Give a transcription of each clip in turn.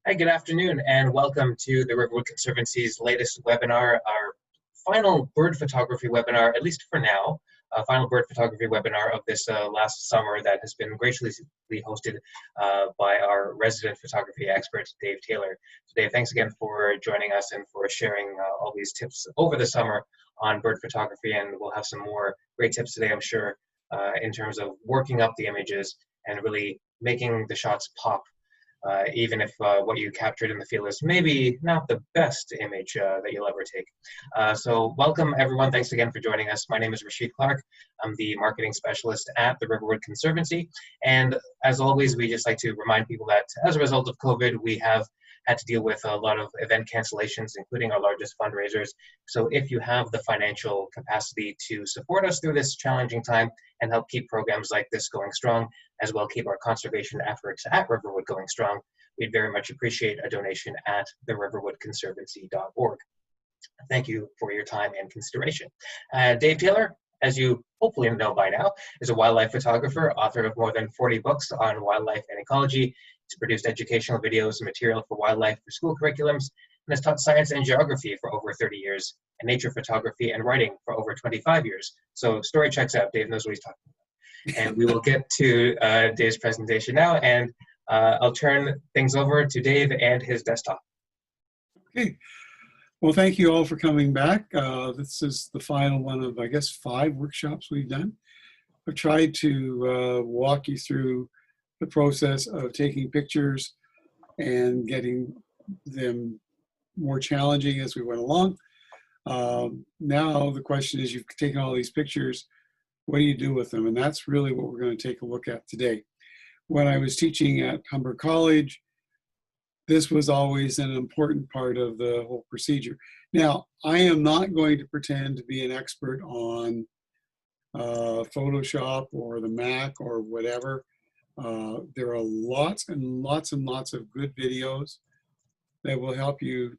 Hi, good afternoon, and welcome to the Riverwood Conservancy's latest webinar, our final bird photography webinar, at least for now, final bird photography webinar of this last summer that has been graciously hosted by our resident photography expert, Dave Taylor. So Dave, thanks again for joining us and for sharing all these tips over the summer on bird photography, and we'll have some more great tips today, I'm sure, in terms of working up the images and really making the shots pop. Even if what you captured in the field is maybe not the best image that you'll ever take. So welcome everyone, thanks again for joining us. My name is Rashid Clark. I'm the marketing specialist at the Riverwood Conservancy. And as always, we just like to remind people that as a result of COVID, we have had to deal with a lot of event cancellations, including our largest fundraisers. So if you have the financial capacity to support us through this challenging time and help keep programs like this going strong, as well keep our conservation efforts at Riverwood going strong, we'd very much appreciate a donation at theriverwoodconservancy.org. Thank you for your time and consideration. Dave Taylor, as you hopefully know by now, is a wildlife photographer, author of more than 40 books on wildlife and ecology. He's produced educational videos and material for wildlife for school curriculums, and has taught science and geography for over 30 years, and nature photography and writing for over 25 years. So story checks out. Dave knows what he's talking about. And we will get to Dave's presentation now, and I'll turn things over to Dave and his desktop. Okay. Well, thank you all for coming back. This is the final one of, I guess, 5 workshops we've done. I've tried to walk you through the process of taking pictures and getting them more challenging as we went along. Now the question is, you've taken all these pictures, what do you do with them? And that's really what we're going to take a look at today. When I was teaching at Humber College, this was always an important part of the whole procedure. Now, I am not going to pretend to be an expert on Photoshop or the Mac or whatever. There are lots and lots and lots of good videos that will help you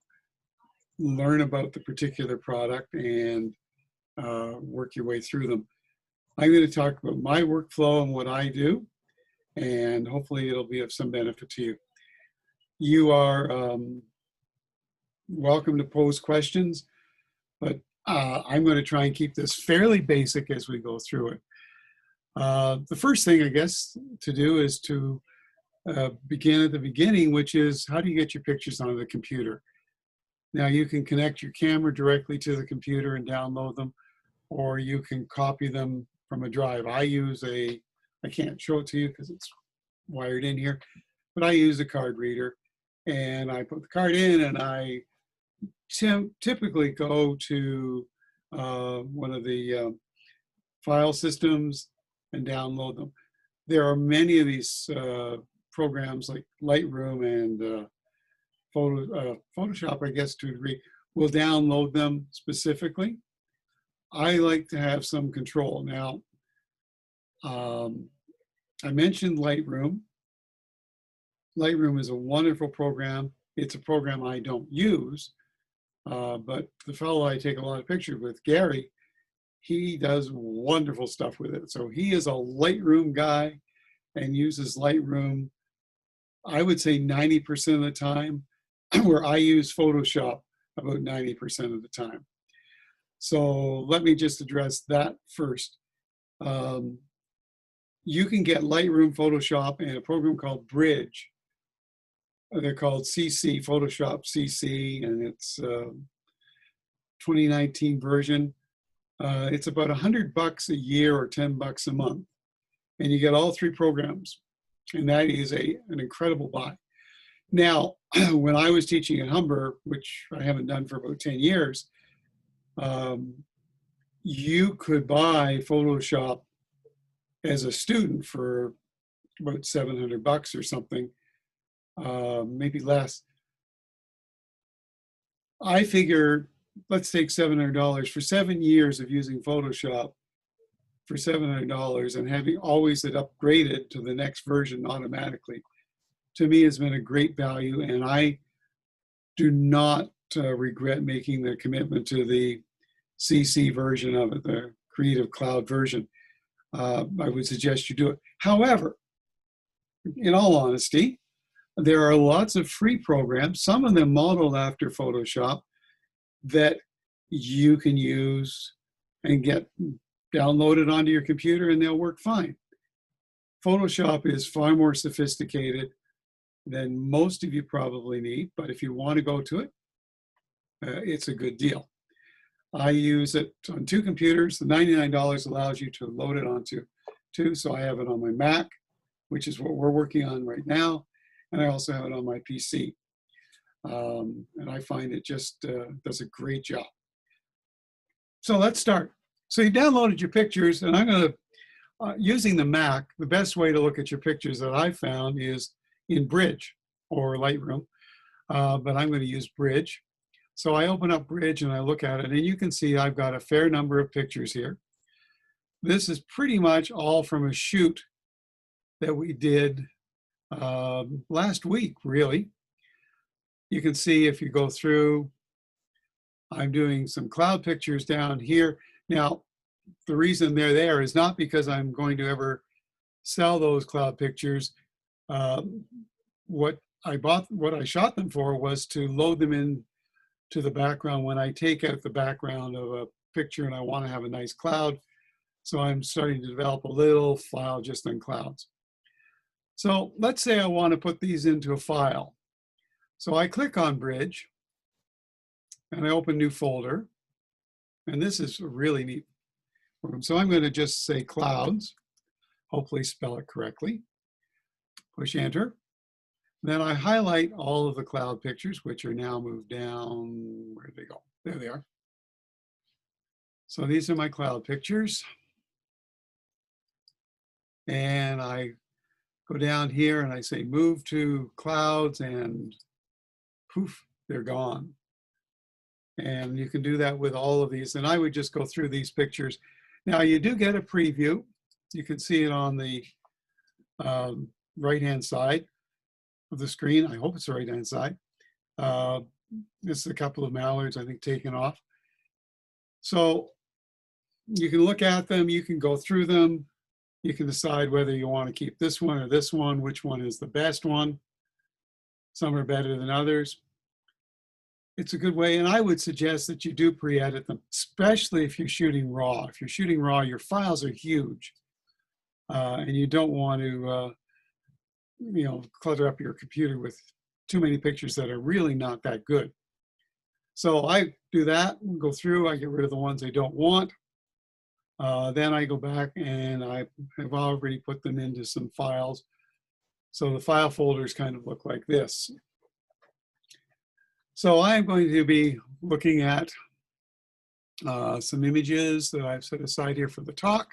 learn about the particular product and work your way through them. I'm going to talk about my workflow and what I do, and hopefully it'll be of some benefit to you. You are welcome to pose questions, but I'm going to try and keep this fairly basic as we go through it. The first thing, I guess, to do is to begin at the beginning, which is, how do you get your pictures onto the computer? Now, you can connect your camera directly to the computer and download them, or you can copy them from a drive. I can't show it to you because it's wired in here, but I use a card reader, and I put the card in, and I typically go to one of the file systems and download them. There are many of these programs like Lightroom and Photoshop, I guess, to a degree, will download them specifically. I like to have some control. Now, I mentioned Lightroom. Lightroom is a wonderful program. It's a program I don't use, but the fellow I take a lot of pictures with, Gary, he does wonderful stuff with it. So he is a Lightroom guy and uses Lightroom, I would say 90% of the time, where I use Photoshop about 90% of the time. So let me just address that first. You can get Lightroom, Photoshop, and a program called Bridge. They're called CC, Photoshop CC, and it's 2019 version. It's about $100 a year or $10 a month, and you get all 3 programs, and that is an incredible buy. Now, when I was teaching at Humber, which I haven't done for about 10 years, you could buy Photoshop as a student for about $700 or something, maybe less. I figure, let's take $700 for 7 years of using Photoshop for $700 and having always it upgraded to the next version automatically. To me, has been a great value, and I do not regret making the commitment to the CC version of it, the Creative Cloud version. I would suggest you do it. However, in all honesty, There are lots of free programs, some of them modeled after Photoshop, that you can use and get downloaded onto your computer, and they'll work fine. Photoshop is far more sophisticated than most of you probably need, but if you want to go to it, it's a good deal. I use it on 2 computers. The $99 allows you to load it onto 2, so I have it on my Mac, which is what we're working on right now, and I also have it on my PC. And I find it just does a great job. So let's start. So you downloaded your pictures, and I'm going to, using the Mac, the best way to look at your pictures that I found is in Bridge or Lightroom, but I'm going to use Bridge. So I open up Bridge and I look at it, and you can see I've got a fair number of pictures here. This is pretty much all from a shoot that we did last week, really. You can see if you go through, I'm doing some cloud pictures down here. Now, the reason they're there is not because I'm going to ever sell those cloud pictures. What I shot them for was to load them in to the background when I take out the background of a picture and I want to have a nice cloud. So I'm starting to develop a little file just on clouds. So let's say I want to put these into a file. So I click on Bridge and I open new folder. And this is a really neat program. So I'm going to just say clouds, hopefully spell it correctly. Push enter. Then I highlight all of the cloud pictures, which are now moved down. Where did they go? There they are. So these are my cloud pictures. And I go down here and I say move to clouds, and poof, they're gone. And you can do that with all of these. And I would just go through these pictures. Now you do get a preview. You can see it on the right-hand side of the screen. I hope it's the right-hand side. This is a couple of mallards, I think, taken off. So you can look at them, you can go through them, you can decide whether you want to keep this one or this one, which one is the best one. Some are better than others. It's a good way, and I would suggest that you do pre-edit them, especially if you're shooting RAW. If you're shooting RAW, your files are huge, and you don't want to clutter up your computer with too many pictures that are really not that good. So I do that, go through, I get rid of the ones I don't want. Then I go back and I have already put them into some files. So the file folders kind of look like this. So I'm going to be looking at some images that I've set aside here for the talk.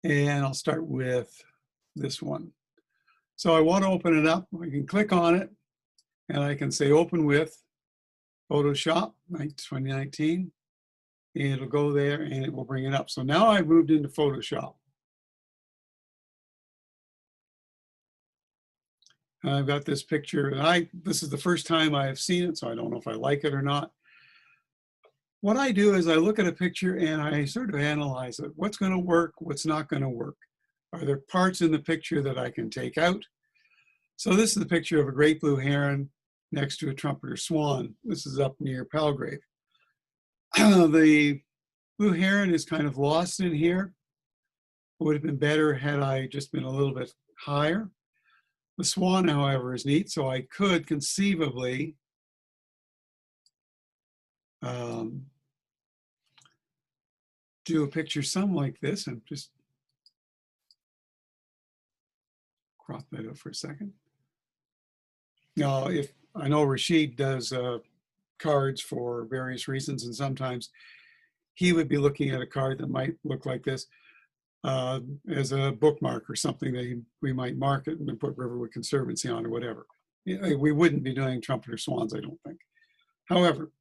And I'll start with this one. So I want to open it up. I can click on it and I can say open with Photoshop 2019. And it'll go there and it will bring it up. So now I've moved into Photoshop. I've got this picture, and this is the first time I have seen it, so I don't know if I like it or not. What I do is I look at a picture and I sort of analyze it. What's going to work? What's not going to work? Are there parts in the picture that I can take out? So this is the picture of a great blue heron next to a trumpeter swan. This is up near Palgrave. The blue heron is kind of lost in here. It would have been better had I just been a little bit higher. The swan, however, is neat, so I could conceivably do a picture some like this, and just crop that out for a second. Now, if I know Rashid does cards for various reasons, and sometimes he would be looking at a card that might look like this as a bookmark or something that we might mark it and then put Riverwood Conservancy on or whatever. We wouldn't be doing trumpeter swans, I don't think. However,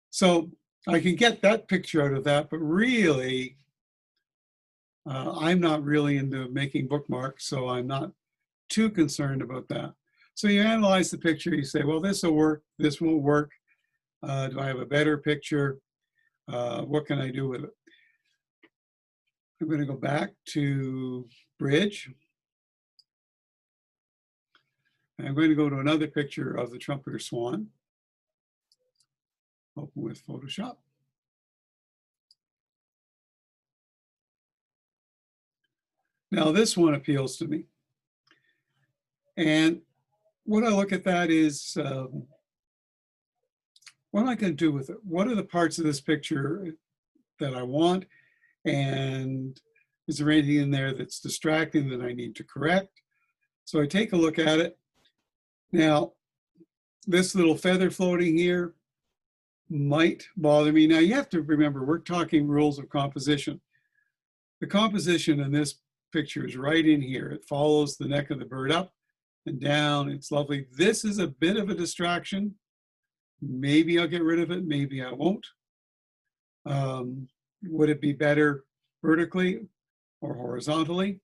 so I can get that picture out of that, but really, I'm not really into making bookmarks, so I'm not too concerned about that. So you analyze the picture, you say, well, this will work, this won't work. Do I have a better picture? What can I do with it? I'm going to go back to Bridge. And I'm going to go to another picture of the trumpeter swan. Open with Photoshop. Now this one appeals to me. And what I look at that is, what am I going to do with it? What are the parts of this picture that I want? And is there anything in there that's distracting that I need to correct? So I take a look at it. Now, this little feather floating here might bother me. Now you have to remember, we're talking rules of composition. The composition in this picture is right in here. It follows the neck of the bird up and down. It's lovely. This is a bit of a distraction. Maybe I'll get rid of it, maybe I won't. Would it be better vertically or horizontally?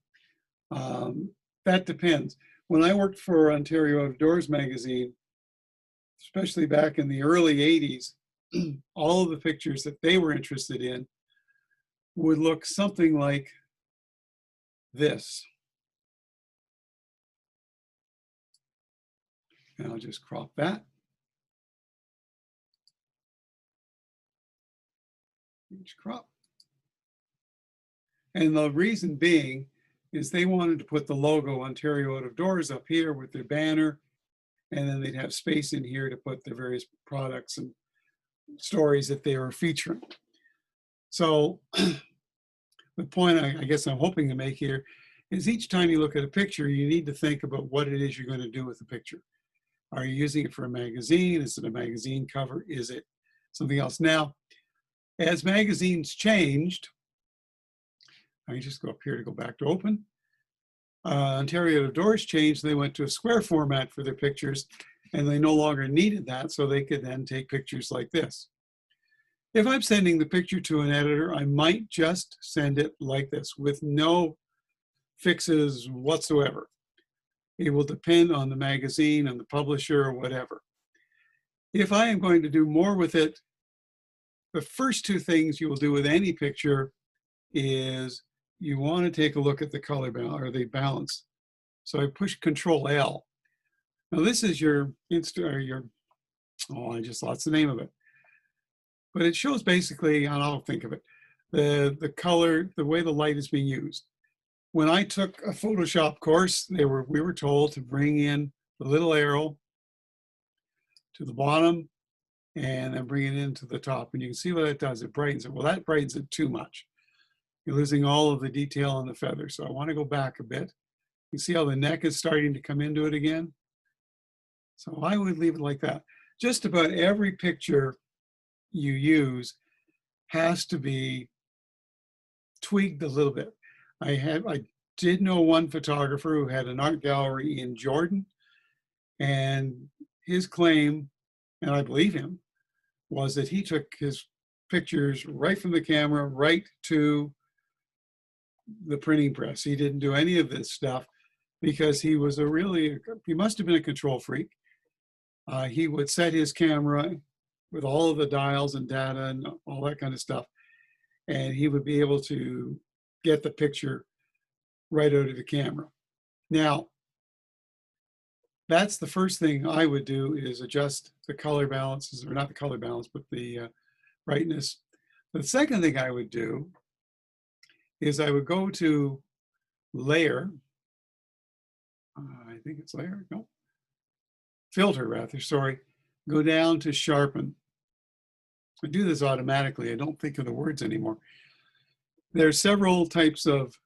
That depends. When I worked for Ontario Outdoors magazine, especially back in the early 80s, all of the pictures that they were interested in would look something like this. And I'll just crop that. Each crop. And the reason being is they wanted to put the logo Ontario Out of Doors up here with their banner, and then they'd have space in here to put their various products and stories that they were featuring. So the point I guess I'm hoping to make here is each time you look at a picture, you need to think about what it is you're going to do with the picture. Are you using it for a magazine? Is it a magazine cover? Is it something else? Now, as magazines changed, I can just go up here to go back to open. Ontario Outdoors changed. They went to a square format for their pictures, and they no longer needed that, so they could then take pictures like this. If I'm sending the picture to an editor, I might just send it like this with no fixes whatsoever. It will depend on the magazine and the publisher or whatever. If I am going to do more with it, the first two things you will do with any picture is you want to take a look at the color balance or the balance. So I push Control L. Now this is your I just lost the name of it. But it shows basically, and I'll think of it, the color, the way the light is being used. When I took a Photoshop course, we were told to bring in the little arrow to the bottom and then bring it into the top. And you can see what it does. It brightens it. Well, that brightens it too much. You're losing all of the detail on the feather. So I want to go back a bit. You see how the neck is starting to come into it again? So I would leave it like that. Just about every picture you use has to be tweaked a little bit. I did know one photographer who had an art gallery in Jordan, and his claim, and I believe him, was that he took his pictures right from the camera right to the printing press. He didn't do any of this stuff because he was he must have been a control freak. He would set his camera with all of the dials and data and all that kind of stuff, and he would be able to get the picture right out of the camera. Now, that's the first thing I would do, is adjust the color balances, or not the color balance, but the brightness. The second thing I would do is I would go to layer, I think it's layer, no, filter rather, sorry, go down to sharpen. I do this automatically, I don't think of the words anymore. There are several types of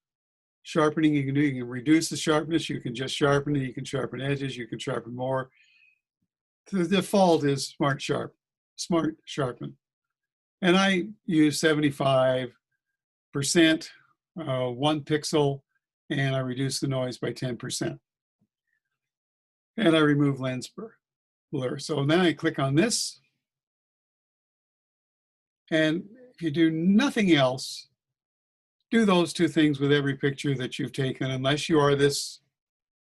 sharpening you can do. You can reduce the sharpness, you can just sharpen it, you can sharpen edges, you can sharpen more. The default is Smart Sharpen. And I use 75%, 1 pixel, and I reduce the noise by 10%. And I remove lens blur. So then I click on this. And if you do nothing else, do those two things with every picture that you've taken, unless you are this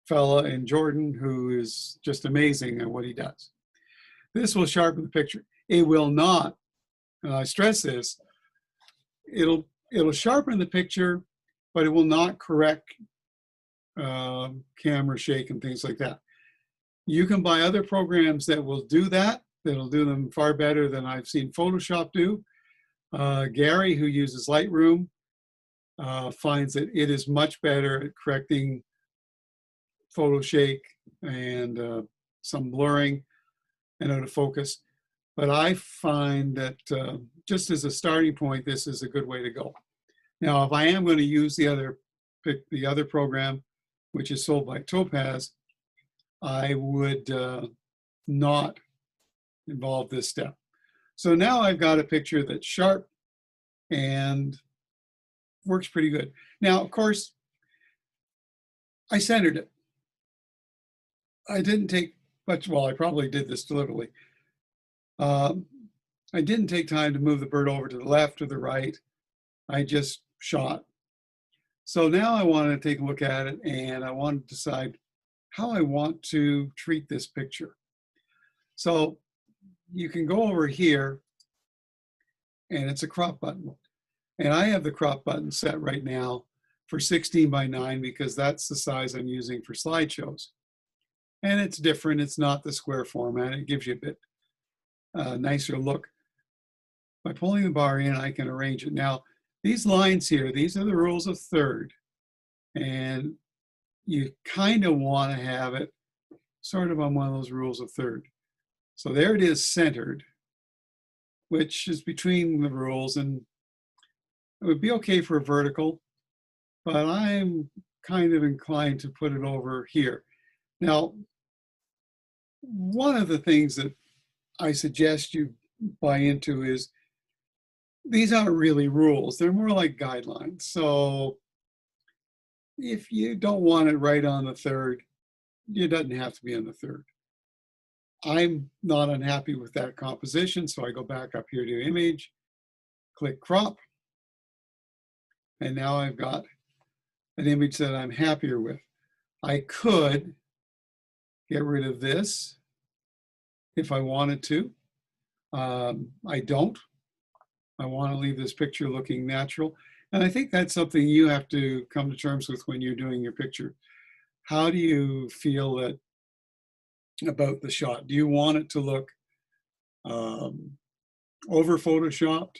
fella in Jordan who is just amazing at what he does. This will sharpen the picture. It will not, and I stress this, it'll sharpen the picture, but it will not correct camera shake and things like that. You can buy other programs that will do that. That'll do them far better than I've seen Photoshop do. Gary, who uses Lightroom, finds that it is much better at correcting photo shake and some blurring and out of focus. But I find that just as a starting point, this is a good way to go. Now, if I am going to use the other program, which is sold by Topaz, I would not involve this step. So now I've got a picture that's sharp and works pretty good. Now, of course, I centered it. I didn't take much, well, I probably did this deliberately. I didn't take time to move the bird over to the left or the right. I just shot. So now I want to take a look at it, and I want to decide how I want to treat this picture. So you can go over here, and it's a crop button. And I have the crop button set right now for 16:9 because that's the size I'm using for slideshows. And it's different. It's not the square format. It gives you a bit nicer look. By pulling the bar in, I can arrange it. Now, these lines here, these are the rules of third. And you kind of want to have it sort of on one of those rules of third. So there it is centered, which is between the rules, and it would be okay for a vertical, but I'm kind of inclined to put it over here. Now, one of the things that I suggest you buy into is these aren't really rules. They're more like guidelines. So if you don't want it right on the third, it doesn't have to be on the third. I'm not unhappy with that composition, so I go back up here to Image, click Crop, and now I've got an image that I'm happier with. I could get rid of this if I wanted to. I don't. I want to leave this picture looking natural. And I think that's something you have to come to terms with when you're doing your picture. How do you feel that about the shot? Do you want it to look over photoshopped?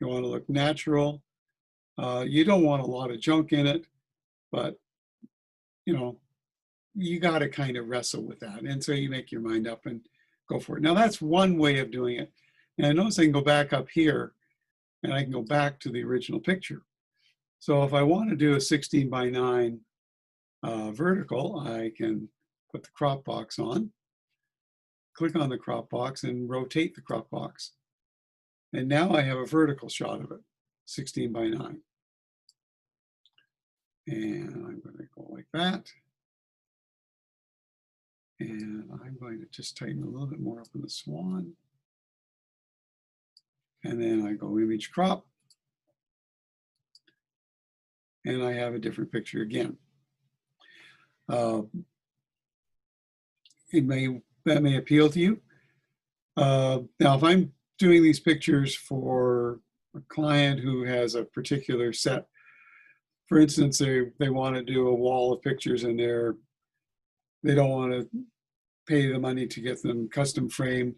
You want to look natural? You don't want a lot of junk in it, but you know, you got to kind of wrestle with that. And so you make your mind up and go for it. Now that's one way of doing it. And I notice I can go back up here and I can go back to the original picture. So if I want to do a 16:9 vertical, I can put the crop box on, click on the crop box and rotate the crop box. And now I have a vertical shot of it, 16:9. And I'm going to go like that. And I'm going to just tighten a little bit more up in the swan. And then I go Image Crop. And I have a different picture again. That may appeal to you. Now, if I'm doing these pictures for a client who has a particular set, for instance, they want to do a wall of pictures and they don't want to pay the money to get them custom framed.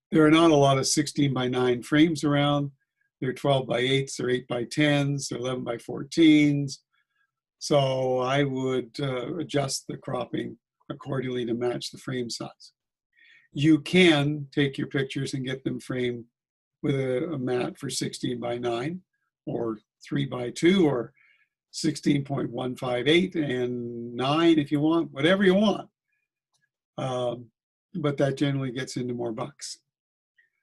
There are not a lot of 16:9 frames around. They're 12:8s, they're 8:10s, they're 11:14s. So I would adjust the cropping accordingly to match the frame size. You can take your pictures and get them framed with a mat for 16:9 or 3:2 or 16.158 and 9 if you want, whatever you want. But that generally gets into more bucks.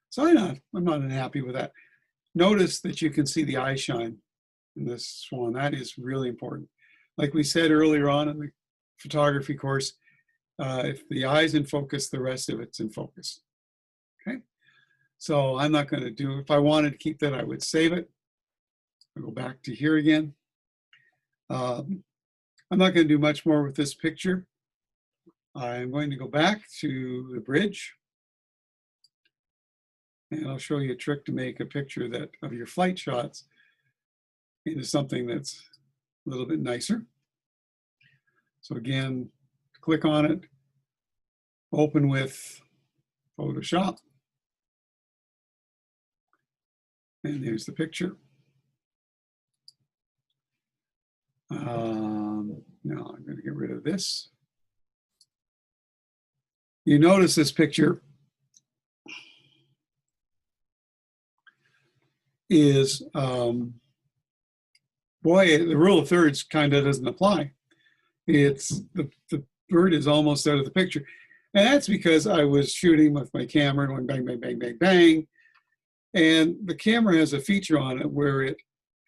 So I'm not unhappy with that. Notice that you can see the eye shine in this swan. That is really important. Like we said earlier on in the photography course, if the eye's in focus, the rest of it's in focus. Okay. So I'm not going to do, if I wanted to keep that, I would save it. I'll go back to here again. I'm not going to do much more with this picture. I'm going to go back to the bridge. And I'll show you a trick to make a picture of your flight shots into something that's a little bit nicer. So again, click on it, open with Photoshop. And there's the picture. Now I'm going to get rid of this. You notice this picture is, boy, the rule of thirds kind of doesn't apply. It's the bird is almost out of the picture. And that's because I was shooting with my camera going bang, bang, bang, bang, bang. And the camera has a feature on it where it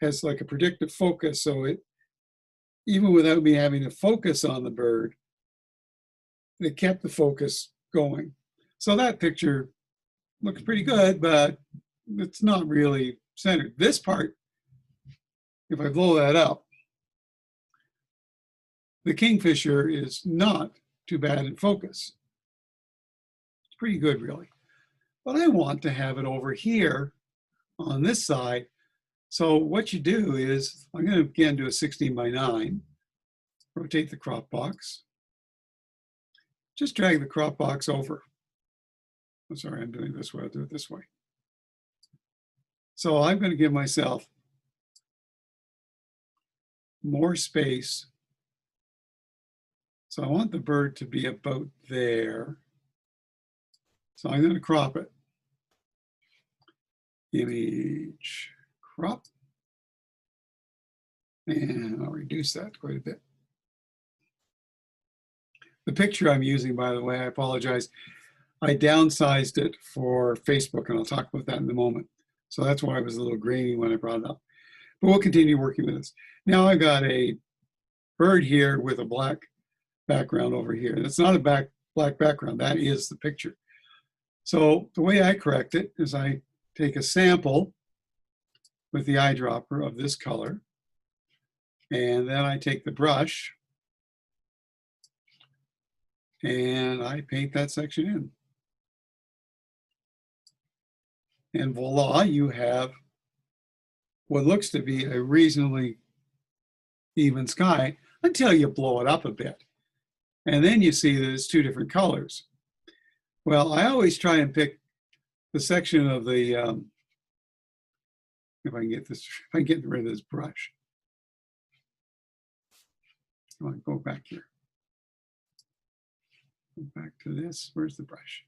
has like a predictive focus. So it, even without me having to focus on the bird, it kept the focus going. So that picture looks pretty good, but it's not really centered. This part, if I blow that up, the kingfisher is not too bad in focus. It's pretty good, really. But I want to have it over here on this side. So what you do is, I'm going to again do a 16 by 9, rotate the crop box. Just drag the crop box over. I'm sorry, I'm doing it this way. I'll do it this way. So I'm going to give myself more space. So I want the bird to be about there. So I'm going to crop it. Image crop. And I'll reduce that quite a bit. The picture I'm using, by the way, I apologize. I downsized it for Facebook, and I'll talk about that in a moment. So that's why it was a little grainy when I brought it up. But we'll continue working with this. Now I've got a bird here with a black background over here. And it's not a black background, that is the picture. So the way I correct it is I take a sample with the eyedropper of this color, and then I take the brush and I paint that section in. And voila, you have what looks to be a reasonably even sky until you blow it up a bit. And then you see that it's two different colors. Well, I always try and pick the section of the, if I can get this, if I can get rid of this brush. Come on, go back here. Go back to this. Where's the brush?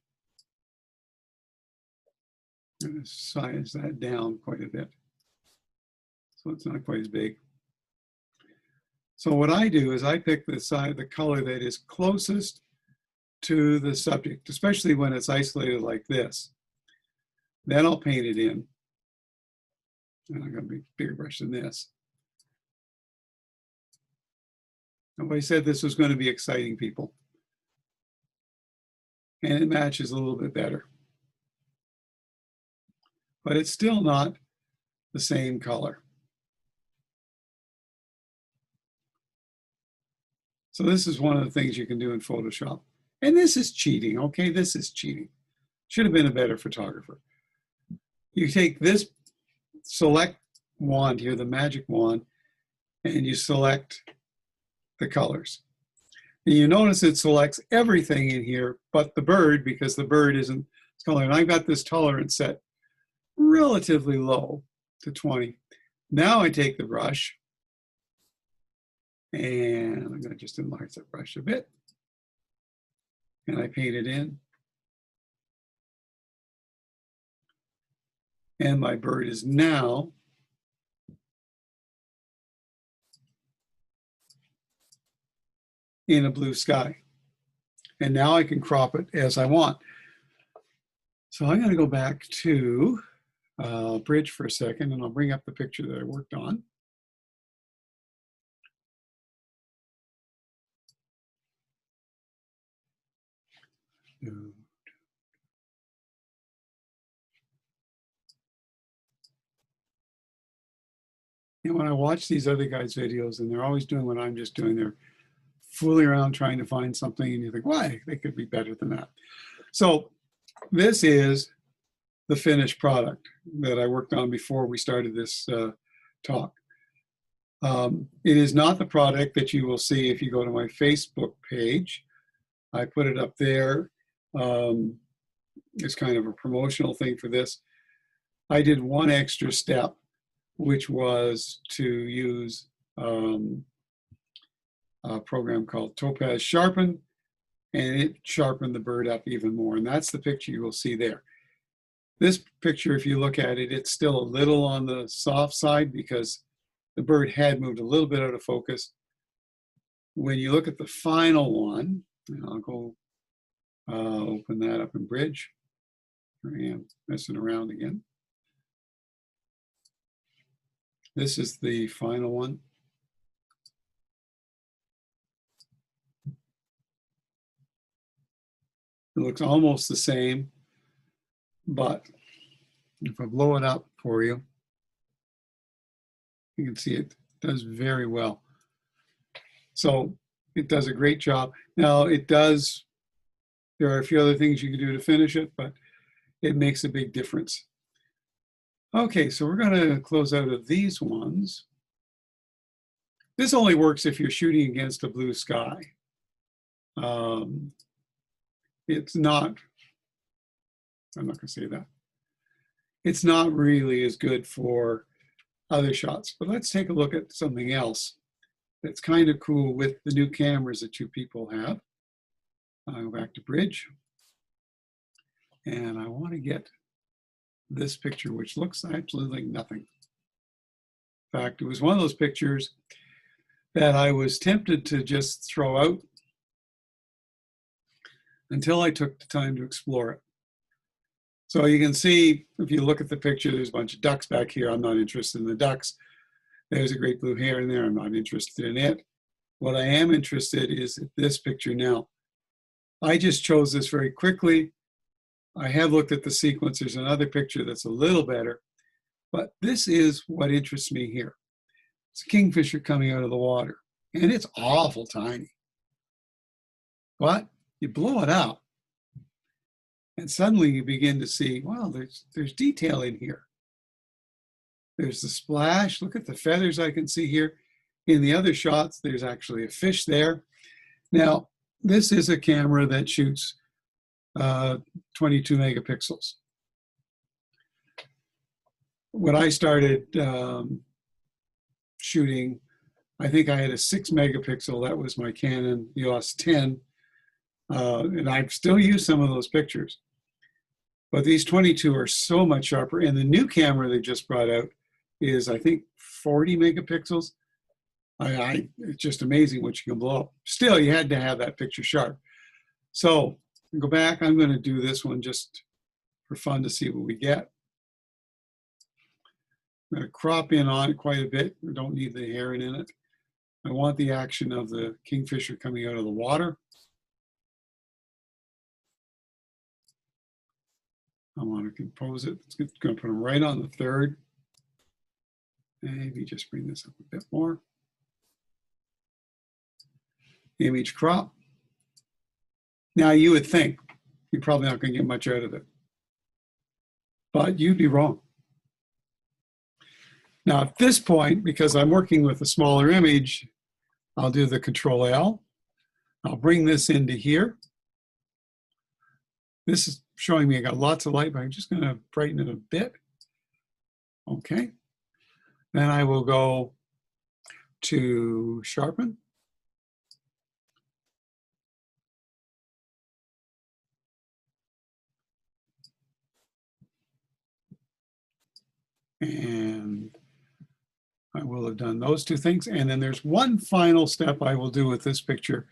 I'm going to size that down quite a bit, so it's not quite as big. So what I do is I pick the side, the color that is closest to the subject, especially when it's isolated like this. Then I'll paint it in. And I'm going to be bigger brush than this. Nobody said this was going to be exciting, people. And it matches a little bit better. But it's still not the same color. So this is one of the things you can do in Photoshop. And this is cheating, okay? This is cheating. Should have been a better photographer. You take this select wand here, the magic wand, and you select the colors. And you notice it selects everything in here but the bird, because the bird isn't color. And I've got this tolerance set relatively low to 20. Now I take the brush and I'm going to just enlarge that brush a bit. And I paint it in. And my bird is now in a blue sky. And now I can crop it as I want. So I'm going to go back to Bridge for a second, and I'll bring up the picture that I worked on. And when I watch these other guys' videos, and they're always doing what I'm just doing, they're fooling around trying to find something, and you think, why? They could be better than that. So this is the finished product that I worked on before we started this talk. It is not the product that you will see if you go to my Facebook page. I put it up there. It's kind of a promotional thing for this. I did one extra step, which was to use a program called Topaz Sharpen, and it sharpened the bird up even more. And that's the picture you will see there. This picture, if you look at it, it's still a little on the soft side because the bird had moved a little bit out of focus. When you look at the final one, and I'll go open that up in Bridge. Here I am messing around again. This is the final one. It looks almost the same, but if I blow it up for you, you can see it does very well. So it does a great job. Now it does, there are a few other things you can do to finish it, but it makes a big difference. Okay, so we're going to close out of these ones. This only works if you're shooting against a blue sky. It's not, I'm not going to say that. It's not really as good for other shots, but let's take a look at something else that's kind of cool with the new cameras that you people have. I'll go back to Bridge, and I want to get this picture, which looks absolutely like nothing. In fact, it was one of those pictures that I was tempted to just throw out until I took the time to explore it. So you can see, if you look at the picture, there's a bunch of ducks back here. I'm not interested in the ducks. There's a great blue heron there. I'm not interested in it. What I am interested in is this picture now. I just chose this very quickly. I have looked at the sequence. There's another picture that's a little better, but this is what interests me here. It's a kingfisher coming out of the water, and it's awful tiny. But you blow it out, and suddenly you begin to see, wow, there's detail in here. There's the splash. Look at the feathers I can see here. In the other shots, there's actually a fish there. Now, this is a camera that shoots 22 megapixels. When I started shooting, I think I had a 6 megapixel. That was my Canon EOS 10. And I've still used some of those pictures. But these 22 are so much sharper. And the new camera they just brought out is, I think, 40 megapixels. It's just amazing what you can blow up. Still, you had to have that picture sharp. So go back. I'm going to do this one just for fun to see what we get. I'm going to crop in on it quite a bit. I don't need the heron in it. I want the action of the kingfisher coming out of the water. I want to compose it. It's going to put them right on the third. Maybe just bring this up a bit more. Image crop. Now you would think you're probably not going to get much out of it, but you'd be wrong. Now at this point, because I'm working with a smaller image, I'll do the Control L. I'll bring this into here. This is showing me I got lots of light, but I'm just going to brighten it a bit. Okay. Then I will go to Sharpen. And I will have done those two things. And then there's one final step I will do with this picture.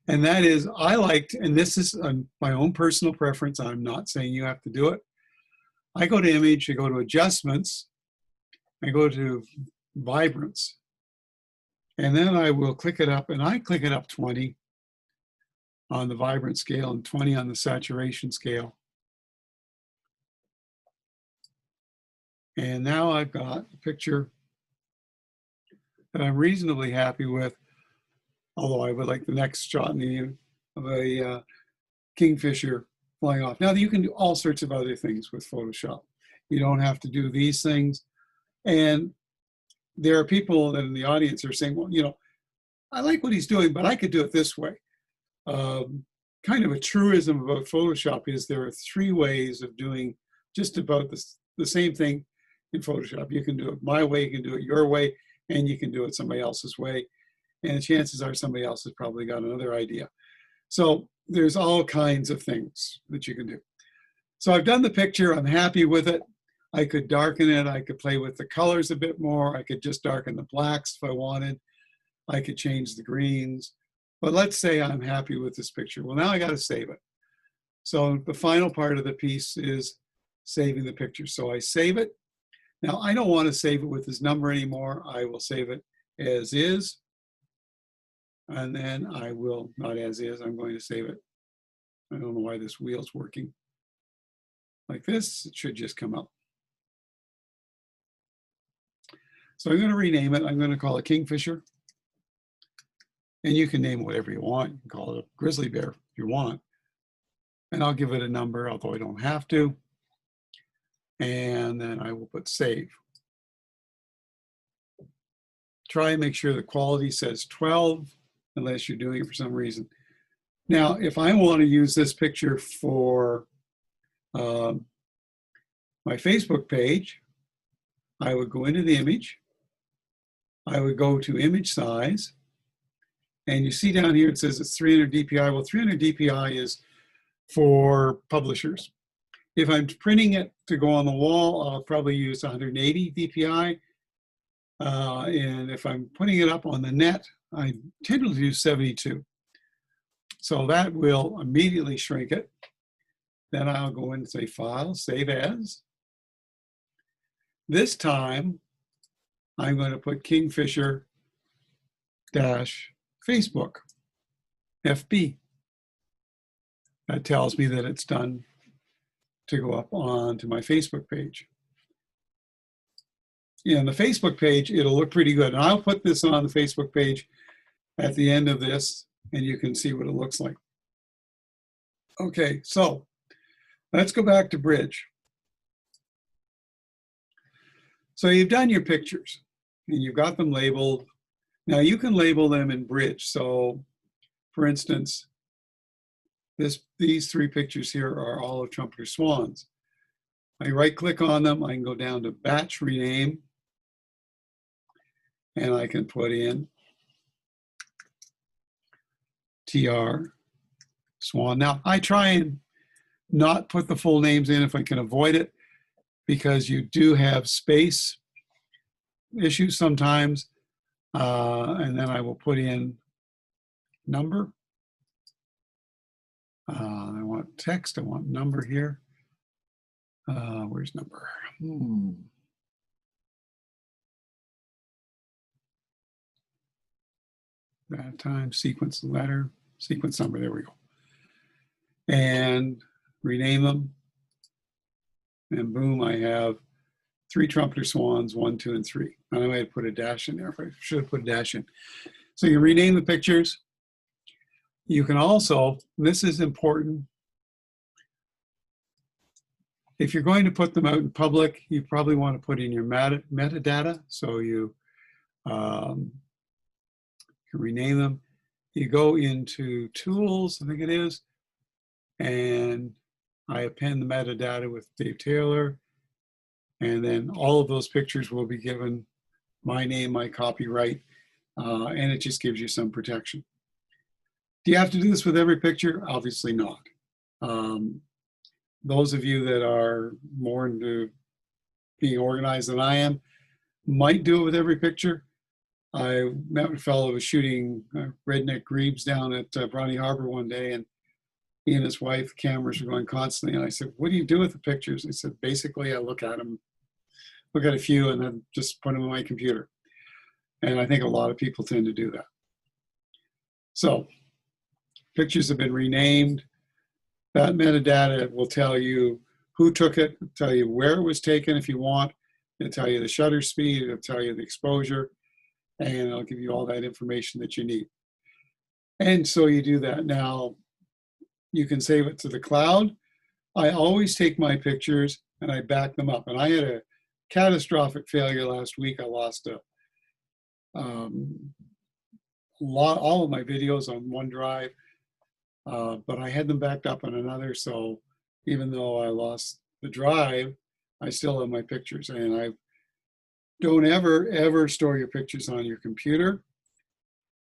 And that is, I liked, and this is my own personal preference, I'm not saying you have to do it. I go to Image, I go to Adjustments, I go to Vibrance, and then I will click it up, and I click it up 20 on the vibrance scale and 20 on the saturation scale. And now I've got a picture that I'm reasonably happy with, although I would like the next shot of a kingfisher flying off. Now you can do all sorts of other things with Photoshop. You don't have to do these things. And there are people that in the audience are saying, well, you know, I like what he's doing, but I could do it this way. kind of a truism about Photoshop is there are 3 ways of doing just about the same thing in Photoshop. You can do it my way, you can do it your way, and you can do it somebody else's way. And the chances are somebody else has probably got another idea. So there's all kinds of things that you can do. So I've done the picture, I'm happy with it. I could darken it, I could play with the colors a bit more, I could just darken the blacks if I wanted, I could change the greens. But let's say I'm happy with this picture. Well, now I got to save it. So the final part of the piece is saving the picture. So I save it. Now I don't want to save it with this number anymore. I will save it as is. And then I will, not as is, I'm going to save it. I don't know why this wheel's working. Like this, it should just come up. So I'm going to rename it. I'm going to call it Kingfisher. And you can name it whatever you want. You can call it a grizzly bear if you want. And I'll give it a number, although I don't have to. And then I will put save. Try and make sure the quality says 12, unless you're doing it for some reason. Now, if I want to use this picture for my Facebook page, I would go into the image. I would go to image size. And you see down here, it says it's 300 DPI. Well, 300 DPI is for publishers. If I'm printing it to go on the wall, I'll probably use 180 DPI. And if I'm putting it up on the net, I tend to use 72. So that will immediately shrink it. Then I'll go in and say File, Save As. This time, I'm going to put Kingfisher Facebook, FB. That tells me that it's done to go up onto my Facebook page. In the Facebook page, it'll look pretty good. And I'll put this on the Facebook page at the end of this, and you can see what it looks like. Okay, so let's go back to Bridge. So you've done your pictures, and you've got them labeled. Now you can label them in Bridge. So for instance, these 3 pictures here are all of trumpeter swans. I right click on them, I can go down to Batch Rename, and I can put in TR Swan. Now I try and not put the full names in if I can avoid it, because you do have space issues sometimes. And then I will put in number. I want text, I want number here. Where's number? That time, sequence letter, sequence number, there we go. And rename them. And boom, I have 3 trumpeter swans, 1, 2, and 3. And I might put a dash in there if I should have put a dash in. So you rename the pictures. You can also, this is important, if you're going to put them out in public, you probably want to put in your metadata. So you can rename them. You go into Tools, I think it is, and I append the metadata with Dave Taylor. And then all of those pictures will be given my name, my copyright, and it just gives you some protection. Do you have to do this with every picture? Obviously not. Those of you that are more into being organized than I am might do it with every picture. I met a fellow who was shooting redneck grebes down at Bronte Harbor one day, and he and his wife, cameras were going constantly. And I said, what do you do with the pictures? He said, basically, I look at them, look at a few, and then just put them on my computer. And I think a lot of people tend to do that. So pictures have been renamed. That metadata will tell you who took it, tell you where it was taken if you want. It'll tell you the shutter speed, it'll tell you the exposure, and it'll give you all that information that you need. And so you do that. Now, you can save it to the cloud. I always take my pictures and I back them up. And I had a catastrophic failure last week. I lost all of my videos on OneDrive. but I had them backed up on another, so even though I lost the drive, I still have my pictures. And I don't ever store your pictures on your computer.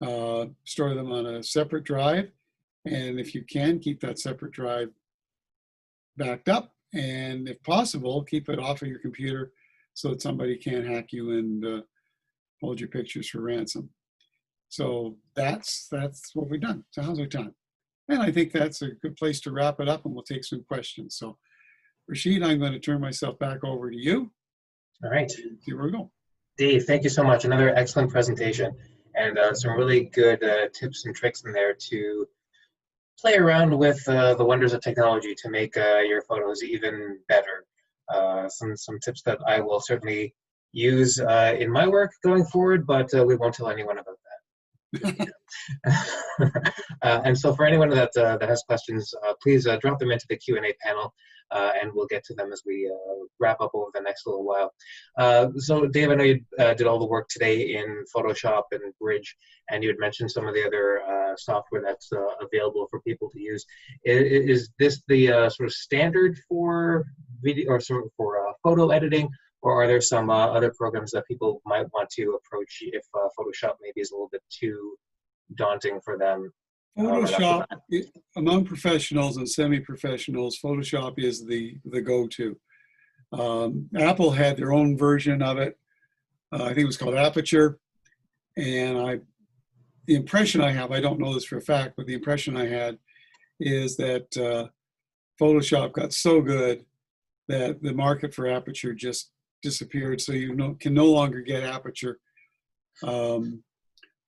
Store them on a separate drive, and if you can, keep that separate drive backed up, and if possible, keep it off of your computer so that somebody can't hack you and hold your pictures for ransom. So that's what we've done. So how's our time? And I think that's a good place to wrap it up, and we'll take some questions. So Rashid, I'm going to turn myself back over to you. All right. See where we go. Dave, thank you so much. Another excellent presentation, and some really good tips and tricks in there to play around with the wonders of technology to make your photos even better. Some tips that I will certainly use in my work going forward, but we won't tell anyone about that. And so for anyone that has questions, please drop them into the Q&A panel, and we'll get to them as we wrap up over the next little while. So Dave, I know you did all the work today in Photoshop and Bridge, and you had mentioned some of the other software that's available for people to use. Is this the sort of standard for video or sort of for photo editing, or are there some other programs that people might want to approach if Photoshop maybe is a little bit too daunting for them? Photoshop, among professionals and semi-professionals, Photoshop is the go-to. Apple had their own version of it. I think it was called Aperture. And the impression I have, I don't know this for a fact, but the impression I had is that Photoshop got so good that the market for Aperture just disappeared. So you can no longer get Aperture.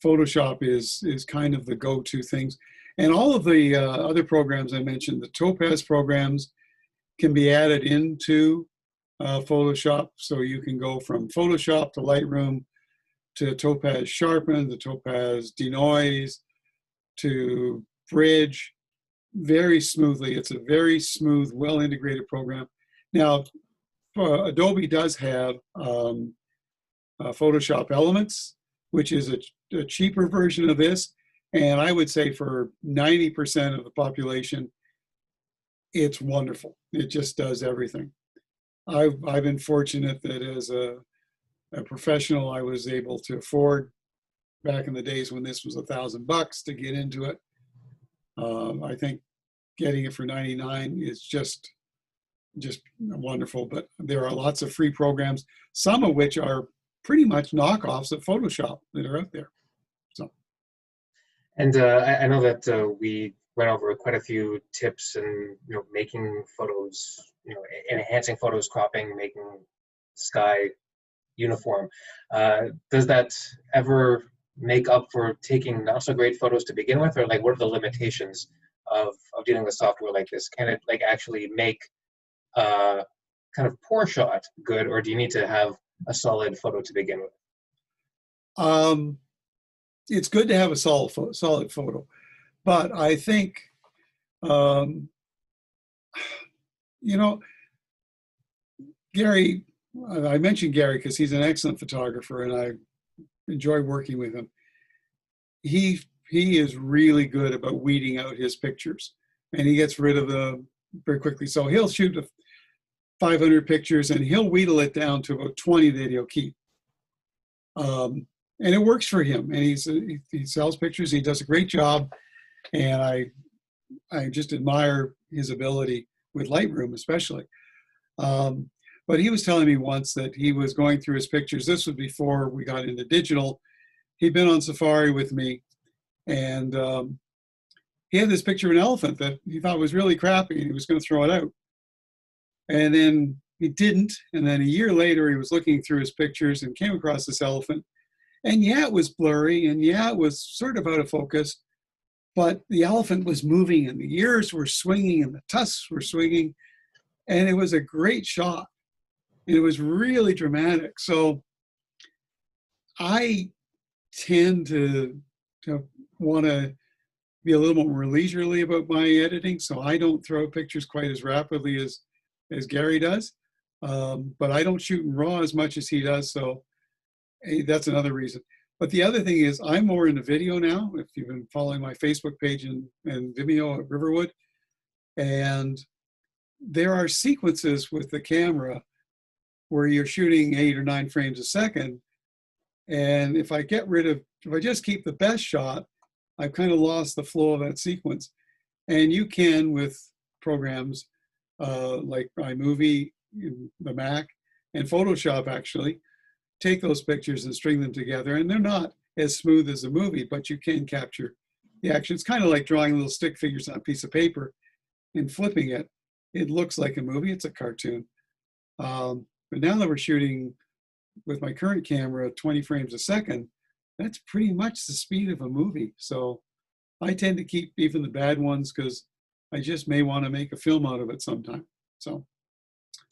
Photoshop is kind of the go-to things. And all of the other programs I mentioned, the Topaz programs, can be added into Photoshop. So you can go from Photoshop to Lightroom to Topaz Sharpen, the Topaz Denoise, to Bridge very smoothly. It's a very smooth, well-integrated program. Now, Adobe does have Photoshop Elements, which is a cheaper version of this. And I would say for 90% of the population, it's wonderful. It just does everything. I've been fortunate that as a professional, I was able to afford, back in the days when this was $1,000 to get into it. I think getting it for $99 is just wonderful. But there are lots of free programs, some of which are pretty much knockoffs of Photoshop that are out there. So, and I know that we went over quite a few tips and making photos, enhancing photos, cropping, making sky uniform. Does that ever make up for taking not so great photos to begin with, or like what are the limitations of dealing with software like this? Can it like actually make kind of poor shot good, or do you need to have a solid photo to begin with? It's good to have a solid photo, but I think, Gary, I mentioned Gary because he's an excellent photographer and I enjoy working with him. He is really good about weeding out his pictures, and he gets rid of them very quickly. So he'll shoot 500 pictures and he'll wheedle it down to about 20 that he'll keep. And it works for him, and he sells pictures. He does a great job, and I just admire his ability with Lightroom, especially. But he was telling me once that he was going through his pictures. This was before we got into digital. He'd been on safari with me, and he had this picture of an elephant that he thought was really crappy, and he was going to throw it out. And then he didn't, and then a year later, he was looking through his pictures and came across this elephant. And yeah, it was blurry, and yeah, it was sort of out of focus, but the elephant was moving, and the ears were swinging, and the tusks were swinging, and it was a great shot. And it was really dramatic. So I tend to want to be a little more leisurely about my editing, so I don't throw pictures quite as rapidly as Gary does, but I don't shoot in RAW as much as he does, so that's another reason. But the other thing is I'm more into video now, if you've been following my Facebook page and Vimeo at Riverwood. And there are sequences with the camera where you're shooting 8 or 9 frames a second. And if I just keep the best shot, I've kind of lost the flow of that sequence. And you can, with programs like iMovie, the Mac, and Photoshop actually, take those pictures and string them together. And they're not as smooth as a movie, but you can capture the action. It's kind of like drawing little stick figures on a piece of paper and flipping it. It looks like a movie, it's a cartoon. But now that we're shooting with my current camera 20 frames a second, that's pretty much the speed of a movie. So I tend to keep even the bad ones because I just may want to make a film out of it sometime. So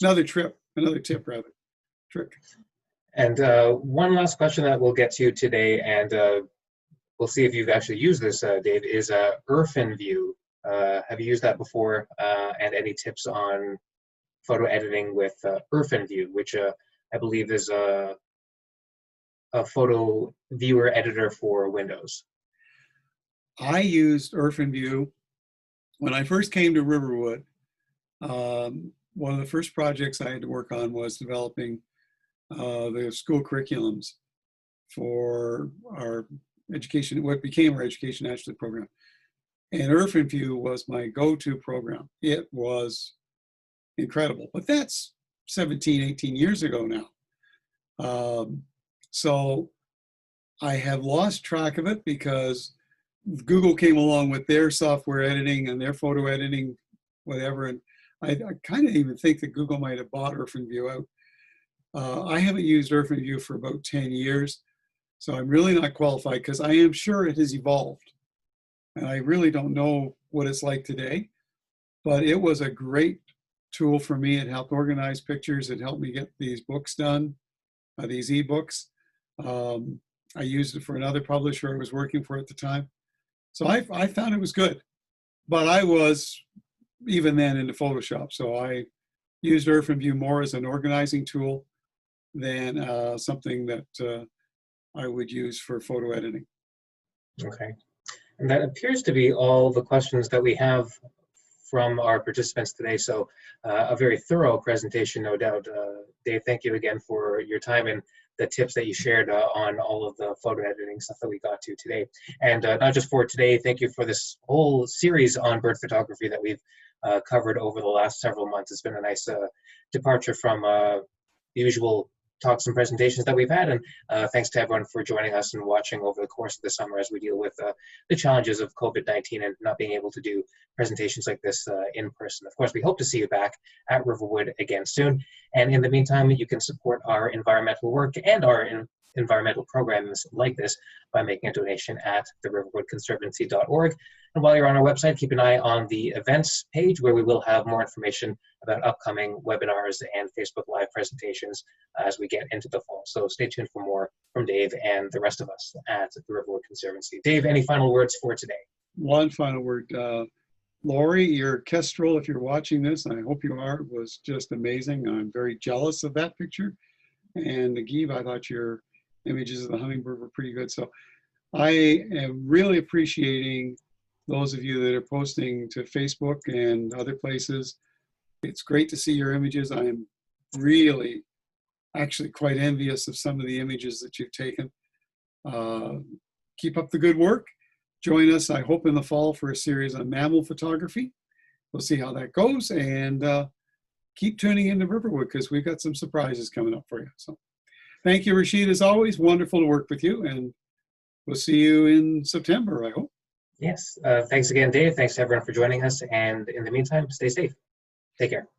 another tip rather, trick. And one last question that we'll get to today, and we'll see if you've actually used this, Dave, is IrfanView. Have you used that before? And any tips on photo editing with IrfanView, which I believe is a photo viewer editor for Windows? I used IrfanView when I first came to Riverwood. One of the first projects I had to work on was developing the school curriculums for our education, what became our Education Naturally program. And IrfanView was my go-to program. It was incredible, but that's 17, 18 years ago now. So I have lost track of it because Google came along with their software editing and their photo editing, whatever. And I kind of even think that Google might have bought IrfanView out. I haven't used IrfanView for about 10 years, so I'm really not qualified because I am sure it has evolved. And I really don't know what it's like today, but it was a great tool for me. It helped organize pictures. It helped me get these books done, these ebooks. I used it for another publisher I was working for at the time. So I found it was good, but I was even then into Photoshop. So I used IrfanView more as an organizing tool than something that I would use for photo editing. Okay. And that appears to be all the questions that we have from our participants today. So a very thorough presentation, no doubt. Dave, thank you again for your time and the tips that you shared on all of the photo editing stuff that we got to today. And not just for today, thank you for this whole series on bird photography that we've covered over the last several months. It's been a nice departure from the usual talks and presentations that we've had, and thanks to everyone for joining us and watching over the course of the summer as we deal with the challenges of COVID-19 and not being able to do presentations like this in person. Of course, we hope to see you back at Riverwood again soon, and in the meantime, you can support our environmental work and our environmental programs like this by making a donation at theriverwoodconservancy.org. And while you're on our website, keep an eye on the events page where we will have more information about upcoming webinars and Facebook Live presentations as we get into the fall. So stay tuned for more from Dave and the rest of us at the Riverwood Conservancy. Dave, any final words for today? One final word. Lori, your kestrel, if you're watching this, and I hope you are, was just amazing. I'm very jealous of that picture. And Naguib, I thought your images of the hummingbird were pretty good. So I am really appreciating those of you that are posting to Facebook and other places. It's great to see your images. I am really actually quite envious of some of the images that you've taken. Keep up the good work. Join us, I hope, in the fall for a series on mammal photography. We'll see how that goes, and keep tuning into Riverwood because we've got some surprises coming up for you. So thank you, Rashid, as always. Wonderful to work with you, and we'll see you in September, I hope. Yes. Thanks again, Dave. Thanks to everyone for joining us. And in the meantime, stay safe. Take care.